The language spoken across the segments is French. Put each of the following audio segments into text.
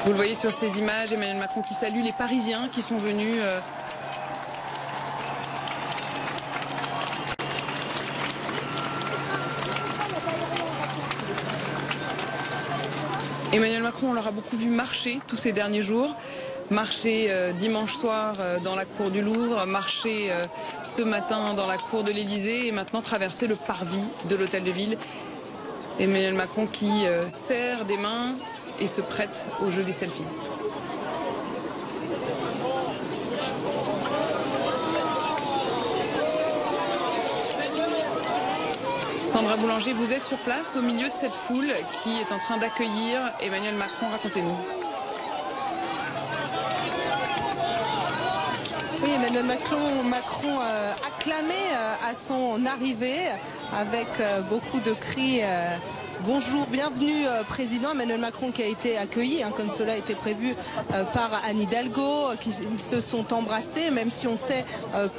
Vous le voyez sur ces images, Emmanuel Macron qui salue les Parisiens qui sont venus Emmanuel Macron, on l'aura beaucoup vu marcher tous ces derniers jours. Marcher dimanche soir dans la cour du Louvre, marcher ce matin dans la cour de l'Élysée et maintenant traverser le parvis de l'Hôtel de Ville. Emmanuel Macron qui serre des mains et se prête au jeu des selfies. Sandra Boulanger, vous êtes sur place au milieu de cette foule qui est en train d'accueillir Emmanuel Macron. Racontez-nous. Oui, Emmanuel Macron acclamé à son arrivée avec beaucoup de cris. Bonjour, bienvenue président. Emmanuel Macron qui a été accueilli, comme cela a été prévu par Anne Hidalgo, qui se sont embrassés, même si on sait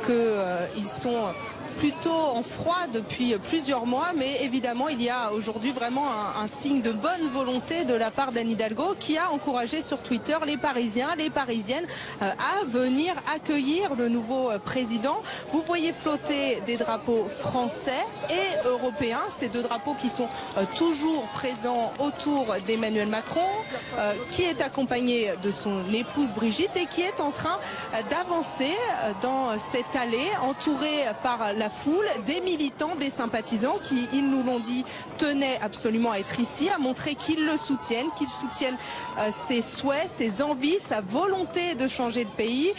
qu'ils sont plutôt en froid depuis plusieurs mois, mais évidemment il y a aujourd'hui vraiment un signe de bonne volonté de la part d'Anne Hidalgo qui a encouragé sur Twitter les Parisiens, les Parisiennes à venir accueillir le nouveau président. Vous voyez flotter des drapeaux français et européens, ces deux drapeaux qui sont toujours présents autour d'Emmanuel Macron, qui est accompagné de son épouse Brigitte et qui est en train d'avancer dans cette allée entourée par la foule, des militants, des sympathisants qui, ils nous l'ont dit, tenaient absolument à être ici, à montrer qu'ils le soutiennent, qu'ils soutiennent ses souhaits, ses envies, sa volonté de changer le pays.